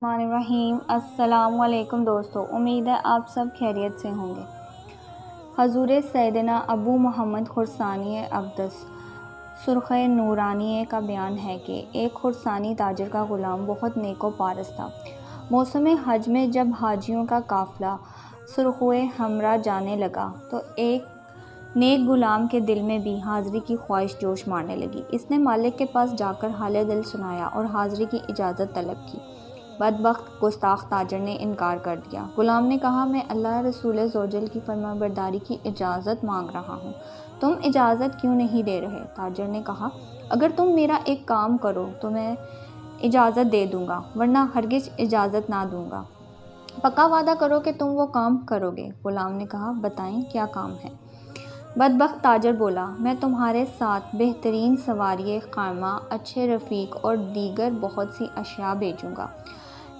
الرحمن الرحیم۔ السلام علیکم دوستو، امید ہے آپ سب خیریت سے ہوں گے۔ حضور سیدنا ابو محمد خراسانی اقدس سرخ نورانی کا بیان ہے کہ ایک خراسانی تاجر کا غلام بہت نیک و پارس تھا۔ موسم حج میں جب حاجیوں کا قافلہ سرخوئے حمرا جانے لگا تو ایک نیک غلام کے دل میں بھی حاضری کی خواہش جوش مارنے لگی۔ اس نے مالک کے پاس جا کر حال دل سنایا اور حاضری کی اجازت طلب کی۔ بدبخت گستاخ تاجر نے انکار کر دیا۔ غلام نے کہا، میں اللہ رسول زوجل کی فرما برداری کی اجازت مانگ رہا ہوں، تم اجازت کیوں نہیں دے رہے؟ تاجر نے کہا، اگر تم میرا ایک کام کرو تو میں اجازت دے دوں گا، ورنہ ہرگز اجازت نہ دوں گا۔ پکا وعدہ کرو کہ تم وہ کام کرو گے۔ غلام نے کہا، بتائیں کیا کام ہے؟ بدبخت تاجر بولا، میں تمہارے ساتھ بہترین سواری خیمہ، اچھے رفیق اور دیگر بہت سی اشیاء بھیجوں گا۔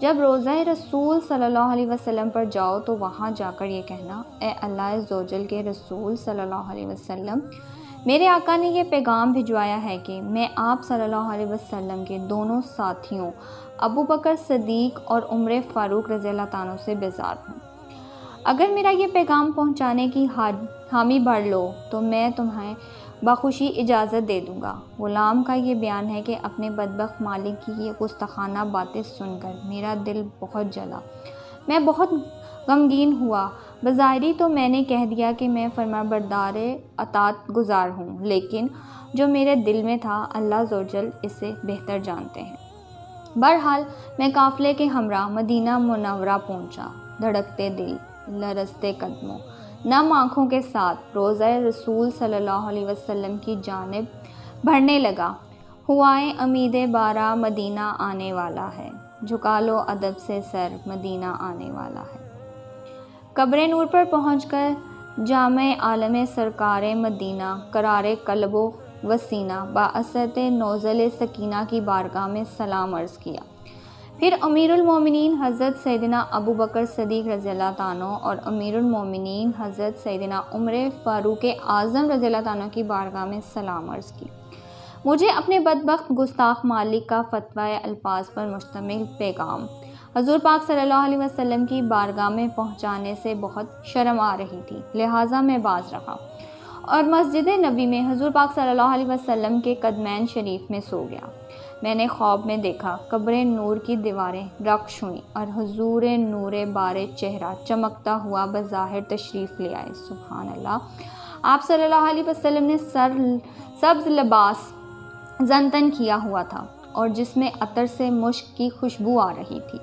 جب روضہ رسول صلی اللہ علیہ وسلم پر جاؤ تو وہاں جا کر یہ کہنا، اے اللہ عزوجل کے رسول صلی اللہ علیہ وسلم، میرے آقا نے یہ پیغام بھجوایا ہے کہ میں آپ صلی اللہ علیہ وسلم کے دونوں ساتھیوں ابو بکر صدیق اور عمر فاروق رضی اللہ عنہ سے بیزار ہوں۔ اگر میرا یہ پیغام پہنچانے کی حامی بھر لو تو میں تمہیں بخوشی اجازت دے دوں گا۔ غلام کا یہ بیان ہے کہ اپنے بدبخت مالک کی یہ گستاخانہ باتیں سن کر میرا دل بہت جلا، میں بہت غمگین ہوا۔ بظاہری تو میں نے کہہ دیا کہ میں فرما بردار اطاعت گزار ہوں، لیکن جو میرے دل میں تھا اللہ عزوجل اسے بہتر جانتے ہیں۔ بہرحال میں قافلے کے ہمراہ مدینہ منورہ پہنچا، دھڑکتے دل، لرزتے قدموں، نم آنکھوں کے ساتھ روضہ رسول صلی اللہ علیہ وسلم کی جانب بڑھنے لگا۔ ہوائیں امید بارہ مدینہ آنے والا ہے، جھکا لو ادب سے سر مدینہ آنے والا ہے۔ قبر نور پر پہنچ کر جامع عالم سرکار مدینہ قرار قلب و سینہ بعثت نوزل سکینہ کی بارگاہ میں سلام عرض کیا۔ پھر امیر المومنین حضرت سیدنا ابو بکر صدیق رضی اللہ عنہ اور امیر المومنین حضرت سیدنا عمر فاروق اعظم رضی اللہ عنہ کی بارگاہ میں سلام عرض کی۔ مجھے اپنے بدبخت گستاخ مالک کا فتویٰ الفاظ پر مشتمل پیغام حضور پاک صلی اللہ علیہ وسلم کی بارگاہ میں پہنچانے سے بہت شرم آ رہی تھی، لہٰذا میں باز رہا اور مسجد نبی میں حضور پاک صلی اللہ علیہ وسلم کے قدمین شریف میں سو گیا۔ میں نے خواب میں دیکھا، قبر نور کی دیواریں رقص ہوئیں اور حضور نور بار چہرہ چمکتا ہوا بظاہر تشریف لے آئے۔ سبحان اللہ! آپ صلی اللہ علیہ وسلم نے سبز لباس زنتن کیا ہوا تھا اور جس میں عطر سے مشک کی خوشبو آ رہی تھی۔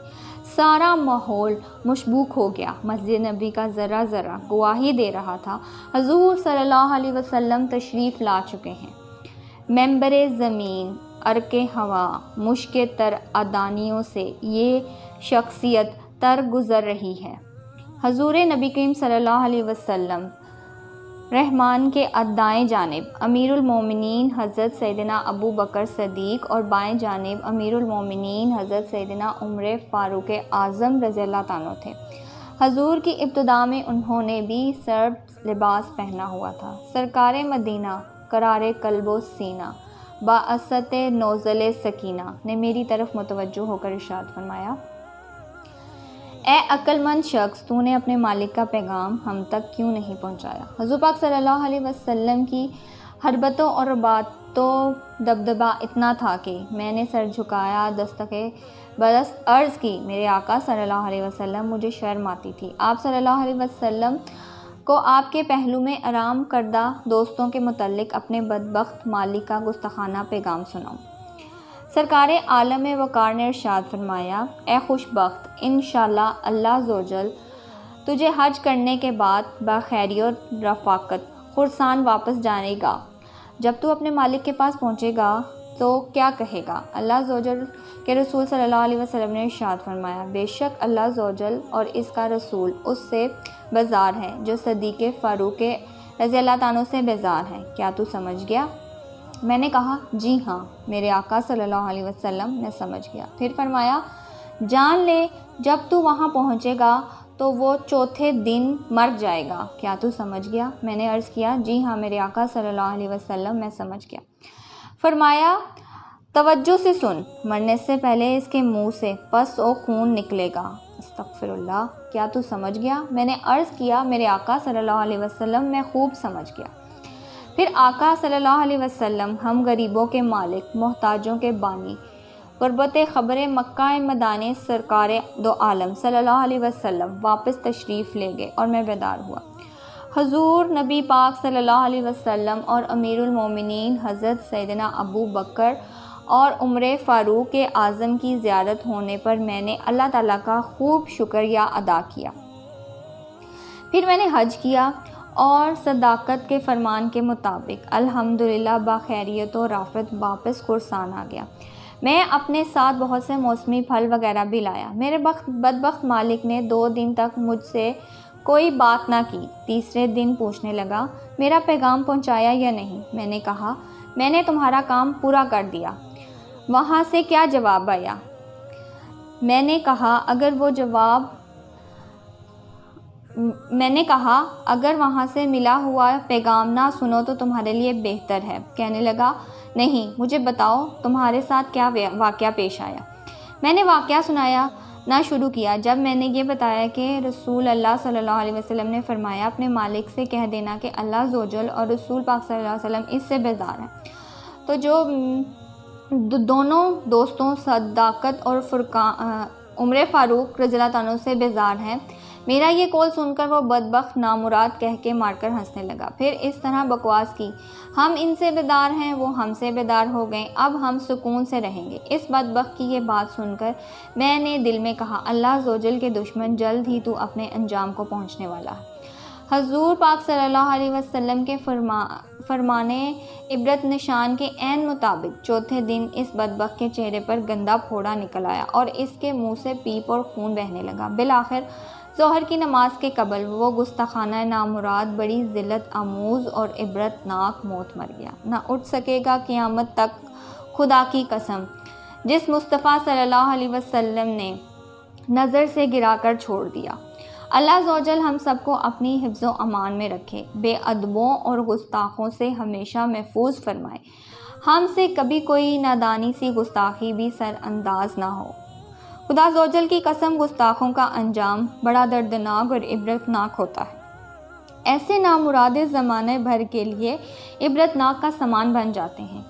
سارا ماحول مشبوک ہو گیا۔ مسجد نبی کا ذرہ ذرہ گواہی دے رہا تھا حضور صلی اللہ علیہ وسلم تشریف لا چکے ہیں۔ ممبر زمین، عرق ہوا، مشک تر ادانیوں سے یہ شخصیت تر گزر رہی ہے۔ حضور نبی کریم صلی اللہ علیہ وسلم رحمان کے دائیں جانب امیر المومنین حضرت سیدنا ابو بکر صدیق اور بائیں جانب امیر المومنین حضرت سیدنا عمر فاروق اعظم رضی اللہ عنہ تھے۔ حضور کی ابتدا میں انہوں نے بھی سبز لباس پہنا ہوا تھا۔ سرکار مدینہ قرار قلب و سینہ بعثت نوزل سکینہ نے میری طرف متوجہ ہو کر ارشاد فرمایا، اے عقل مند شخص، تو نے اپنے مالک کا پیغام ہم تک کیوں نہیں پہنچایا؟ حضور پاک صلی اللہ علیہ وسلم کی حربتوں اور رباطوں دبدبہ اتنا تھا کہ میں نے سر جھکایا، دستکے بدست عرض کی، میرے آقا صلی اللہ علیہ وسلم، مجھے شرم آتی تھی۔ آپ صلی اللہ علیہ وسلم کو آپ کے پہلو میں آرام کردہ دوستوں کے متعلق اپنے بدبخت مالک کا گستاخانہ پیغام سناؤں۔ سرکار عالم وقار نے ارشاد فرمایا، اے خوش بخت، انشاءاللہ اللہ عزوجل تجھے حج کرنے کے بعد بخیری و رفاقت خراسان واپس جانے گا۔ جب تو اپنے مالک کے پاس پہنچے گا تو کیا کہے گا؟ اللہ عزوجل کے رسول صلی اللہ علیہ وسلم نے ارشاد فرمایا، بے شک اللہ عزوجل اور اس کا رسول اس سے بیزار ہے جو صدیق فاروق رضی اللہ عنہ سے بیزار ہے۔ کیا تو سمجھ گیا؟ میں نے کہا، جی ہاں میرے آقا صلی اللہ علیہ وسلم، میں سمجھ گیا۔ پھر فرمایا، جان لے جب تو وہاں پہنچے گا تو وہ چوتھے دن مر جائے گا۔ کیا تو سمجھ گیا؟ میں نے عرض کیا، جی ہاں میرے آقا صلی اللہ علیہ وسلم، میں سمجھ گیا۔ فرمایا، توجہ سے سن، مرنے سے پہلے اس کے منہ سے پس و خون نکلے گا۔ استغفر اللہ، کیا تو سمجھ گیا؟ میں نے عرض کیا، میرے آقا صلی اللہ علیہ وسلم، میں خوب سمجھ گیا۔ پھر آقا صلی اللہ علیہ وسلم ہم غریبوں کے مالک، محتاجوں کے بانی، غربت خبر مکہ مدانے سرکار دو عالم صلی اللہ علیہ وسلم واپس تشریف لے گئے اور میں بیدار ہوا۔ حضور نبی پاک صلی اللہ علیہ وسلم اور امیر المومنین حضرت سیدنا ابو بکر اور عمر فاروق اعظم کی زیارت ہونے پر میں نے اللہ تعالیٰ کا خوب شکریہ ادا کیا۔ پھر میں نے حج کیا اور صداقت کے فرمان کے مطابق الحمدللہ بخیریت و رافت واپس خراسان آ گیا۔ میں اپنے ساتھ بہت سے موسمی پھل وغیرہ بھی لایا۔ میرے بدبخت مالک نے 2 دن تک مجھ سے کوئی بات نہ کی۔ تیسرے دن پوچھنے لگا، میرا پیغام پہنچایا یا نہیں؟ میں نے کہا، میں نے تمہارا کام پورا کر دیا۔ وہاں سے کیا جواب آیا؟ میں نے کہا اگر وہاں سے ملا ہوا پیغام نہ سنو تو تمہارے لیے بہتر ہے۔ کہنے لگا، نہیں، مجھے بتاؤ تمہارے ساتھ کیا واقعہ پیش آیا۔ میں نے واقعہ سنایا نہ شروع کیا۔ جب میں نے یہ بتایا کہ رسول اللہ صلی اللہ علیہ وسلم نے فرمایا، اپنے مالک سے کہہ دینا کہ اللہ عز و جل اور رسول پاک صلی اللہ علیہ وسلم اس سے بیزار ہیں، تو جو دونوں دوستوں صداقت اور عمر فاروق رضی اللہ عنہ سے بیزار ہیں، میرا یہ قول سن کر وہ بدبخت نامراد کہہ کے مار کر ہنسنے لگا۔ پھر اس طرح بکواس کی، ہم ان سے بیدار ہیں، وہ ہم سے بیدار ہو گئے، اب ہم سکون سے رہیں گے۔ اس بدبخت کی یہ بات سن کر میں نے دل میں کہا، اللہ عز و جل کے دشمن، جلد ہی تو اپنے انجام کو پہنچنے والا ہے۔ حضور پاک صلی اللہ علیہ وسلم کے فرمانے عبرت نشان کے عین مطابق چوتھے دن اس بدبخت کے چہرے پر گندا پھوڑا نکل آیا اور اس کے منہ سے پیپ اور خون بہنے لگا۔ بالآخر ظہر کی نماز کے قبل وہ گستاخانہ نامراد بڑی ذلت آموز اور عبرت ناک موت مر گیا۔ نہ اٹھ سکے گا قیامت تک، خدا کی قسم، جس مصطفیٰ صلی اللہ علیہ وسلم نے نظر سے گرا کر چھوڑ دیا۔ اللہ عز و جل ہم سب کو اپنی حفظ و امان میں رکھے، بے ادبوں اور گستاخوں سے ہمیشہ محفوظ فرمائے، ہم سے کبھی کوئی نادانی سی گستاخی بھی سر انداز نہ ہو۔ خدا عز و جل کی قسم، گستاخوں کا انجام بڑا دردناک اور عبرتناک ہوتا ہے۔ ایسے نامراد زمانے بھر کے لیے عبرتناک کا سامان بن جاتے ہیں،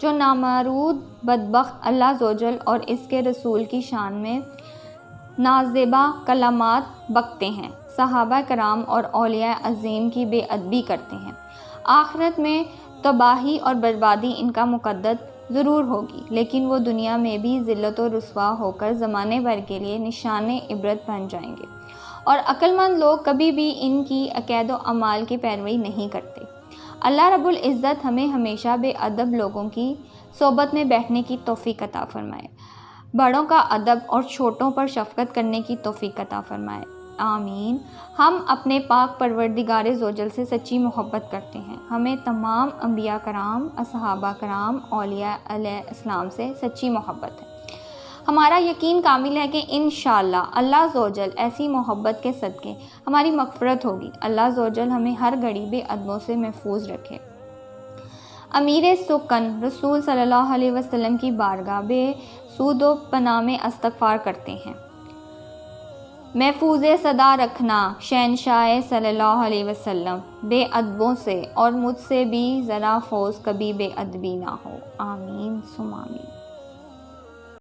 جو نامرود بدبخت اللہ عز و جل اور اس کے رسول کی شان میں نازیبا کلمات بکتے ہیں، صحابہ کرام اور اولیاء عظیم کی بے ادبی کرتے ہیں۔ آخرت میں تباہی اور بربادی ان کا مقدر ضرور ہوگی، لیکن وہ دنیا میں بھی ذلت و رسوا ہو کر زمانے بھر کے لیے نشان عبرت بن جائیں گے، اور عقل مند لوگ کبھی بھی ان کی عقائد و اعمال کی پیروی نہیں کرتے۔ اللہ رب العزت ہمیں ہمیشہ بے ادب لوگوں کی صحبت میں بیٹھنے کی توفیق عطا فرمائے، بڑوں کا ادب اور چھوٹوں پر شفقت کرنے کی توفیق عطا فرمائے، آمین۔ ہم اپنے پاک پروردگار ذوالجلال سے سچی محبت کرتے ہیں۔ ہمیں تمام انبیاء کرام، صحابہ کرام، اولیاء علیہ السلام سے سچی محبت ہے۔ ہمارا یقین کامل ہے کہ انشاءاللہ اللہ عز و جل ایسی محبت کے صدقے ہماری مغفرت ہوگی۔ اللہ عز و جل ہمیں ہر گھڑی بے ادبوں سے محفوظ رکھے۔ امیر سکن رسول صلی اللہ علیہ وسلم کی بارگاہ بے سود و پناہ میں استغفار کرتے ہیں، محفوظ صدا رکھنا شہنشاہ صلی اللہ علیہ وسلم، بے ادبوں سے اور مجھ سے بھی ذرا فوز کبھی بے ادبی نہ ہو، آمین ثم آمین۔